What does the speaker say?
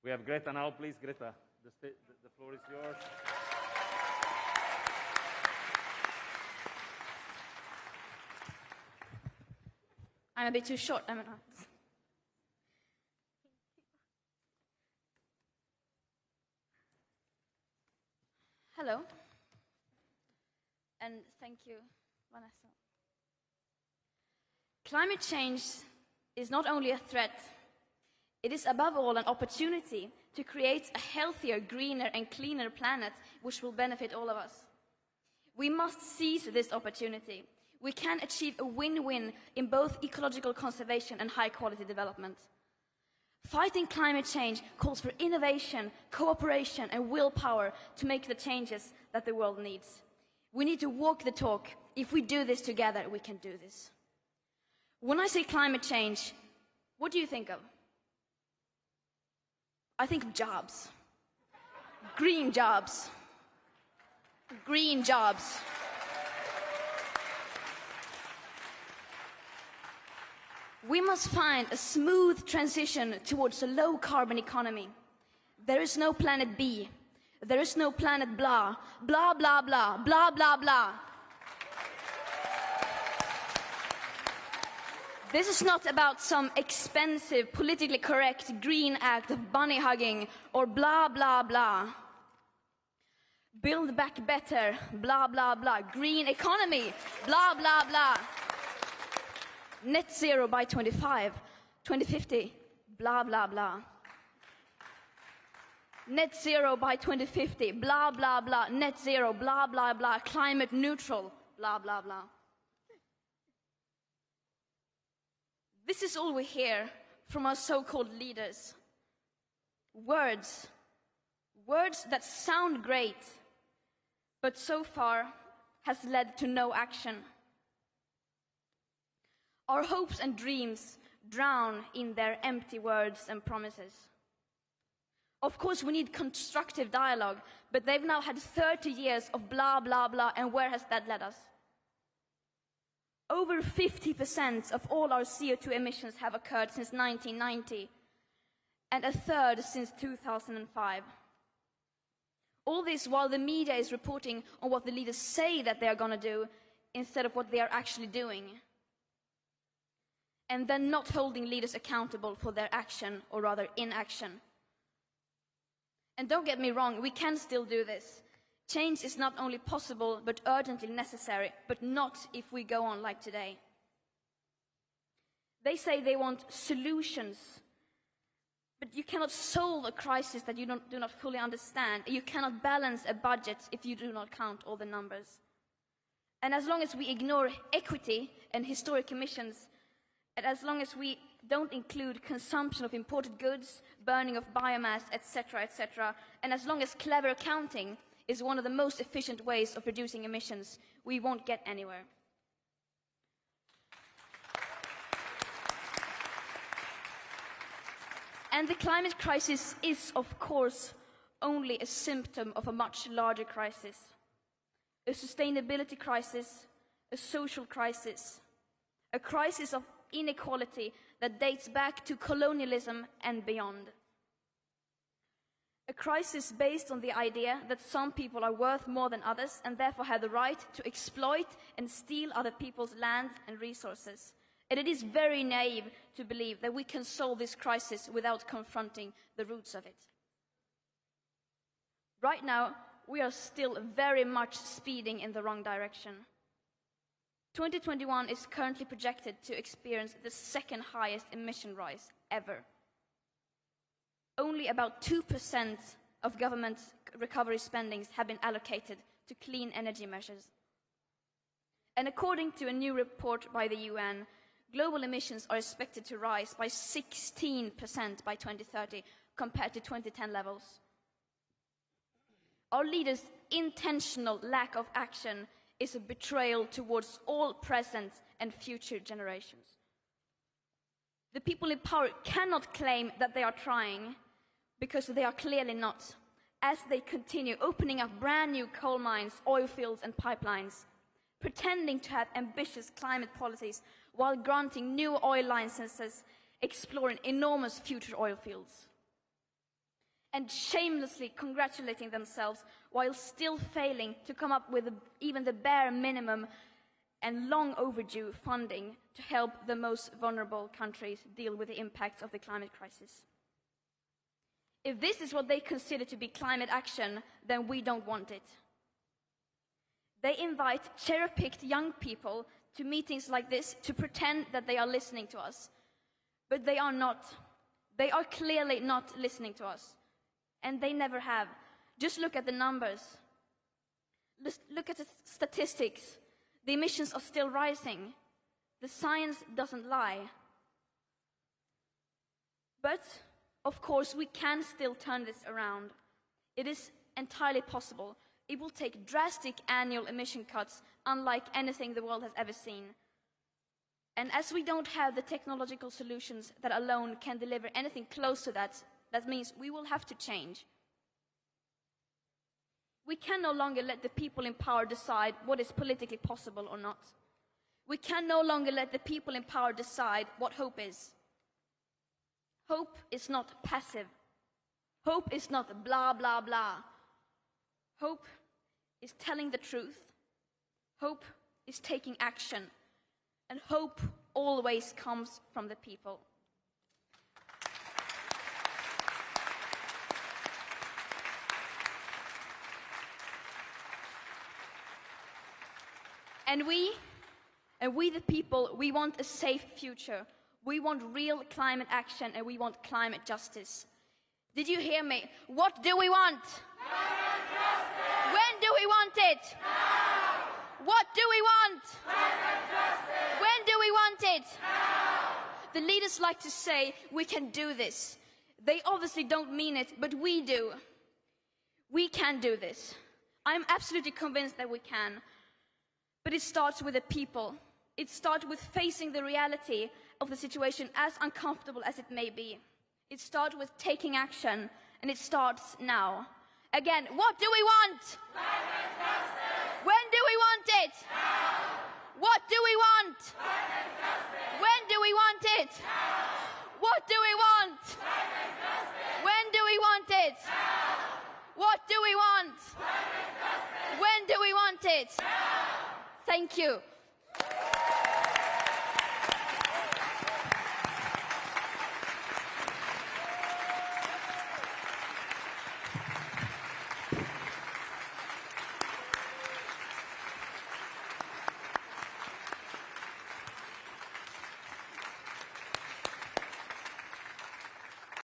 We have Greta now, please. Greta, the floor is yours. I'm a bit too short, am I not? Hello, and thank you, Vanessa. Climate change is not only a threat, it is above all an opportunity to create a healthier, greener and cleaner planet which will benefit all of us. We must seize this opportunity. We can achieve a win-win in both ecological conservation and high-quality development. Fighting climate change calls for innovation, cooperation and willpower to make the changes that the world needs. We need to walk the talk. If we do this together, we can do this. When I say climate change, what do you think of? I think of jobs. Green jobs. Green jobs. We must find a smooth transition towards a low-carbon economy. There is no planet B. There is no planet blah, blah, blah, blah, blah, blah, blah. This is not about some expensive, politically correct green act of bunny hugging or blah, blah, blah. Build back better, blah, blah, blah. Green economy, blah, blah, blah. Net zero by 2050, blah, blah, blah. Net zero by 2050, blah, blah, blah. Net zero, blah, blah, blah. Climate neutral, blah, blah, blah. This is all we hear from our so-called leaders. Words. Words that sound great, but so far has led to no action. Our hopes and dreams drown in their empty words and promises. Of course, we need constructive dialogue, but they've now had 30 years of blah, blah, blah, and where has that led us? Over 50% of all our CO2 emissions have occurred since 1990, and a third since 2005. All this while the media is reporting on what the leaders say that they are going to do, instead of what they are actually doing. And then not holding leaders accountable for their action, or rather inaction. And don't get me wrong, we can still do this. Change is not only possible, but urgently necessary, but not if we go on like today. They say they want solutions, but you cannot solve a crisis that you do not fully understand. You cannot balance a budget if you do not count all the numbers. And as long as we ignore equity and historic emissions, and as long as we don't include consumption of imported goods, burning of biomass, etc., and as long as clever accounting is one of the most efficient ways of reducing emissions, we won't get anywhere. And the climate crisis is, of course, only a symptom of a much larger crisis. A sustainability crisis, a social crisis, a crisis of inequality that dates back to colonialism and beyond. A crisis based on the idea that some people are worth more than others and therefore have the right to exploit and steal other people's land and resources. And it is very naive to believe that we can solve this crisis without confronting the roots of it. Right now, we are still very much speeding in the wrong direction. 2021 is currently projected to experience the second highest emission rise ever. Only about 2% of government recovery spendings have been allocated to clean energy measures. And according to a new report by the UN, global emissions are expected to rise by 16% by 2030 compared to 2010 levels. Our leaders' intentional lack of action is a betrayal towards all present and future generations. The people in power cannot claim that they are trying, because they are clearly not, as they continue opening up brand new coal mines, oil fields and pipelines, pretending to have ambitious climate policies while granting new oil licenses, exploring enormous future oil fields. and shamelessly congratulating themselves while still failing to come up with even the bare minimum and long overdue funding to help the most vulnerable countries deal with the impacts of the climate crisis. If this is what they consider to be climate action, then we don't want it. They invite cherry-picked young people to meetings like this to pretend that they are listening to us. But they are not. They are clearly not listening to us. And they never have. Just look at the numbers. Look at the statistics. The emissions are still rising. The science doesn't lie. But, of course, we can still turn this around. It is entirely possible. It will take drastic annual emission cuts unlike anything the world has ever seen. And as we don't have the technological solutions that alone can deliver anything close to that, that means we will have to change. We can no longer let the people in power decide what is politically possible or not. We can no longer let the people in power decide what hope is. Hope is not passive. Hope is not blah, blah, blah. Hope is telling the truth. Hope is taking action. And hope always comes from the people. And we the people, we want a safe future. We want real climate action and we want climate justice. Did you hear me? What do we want? Climate justice! When do we want it? Now! What do we want? Climate justice! When do we want it? Now! The leaders like to say, we can do this. They obviously don't mean it, but we do. We can do this. I'm absolutely convinced that we can. But it starts with the people. It starts with facing the reality of the situation, as uncomfortable as it may be. It starts with taking action, and it starts now. Again, what do we want? Climate justice! When do we want it? Now! What do we want? Climate justice! When do we want it? Now! What do we want? Climate justice! When do we want it? Now! What do we want? Climate justice! When do we want it? Now! Thank you.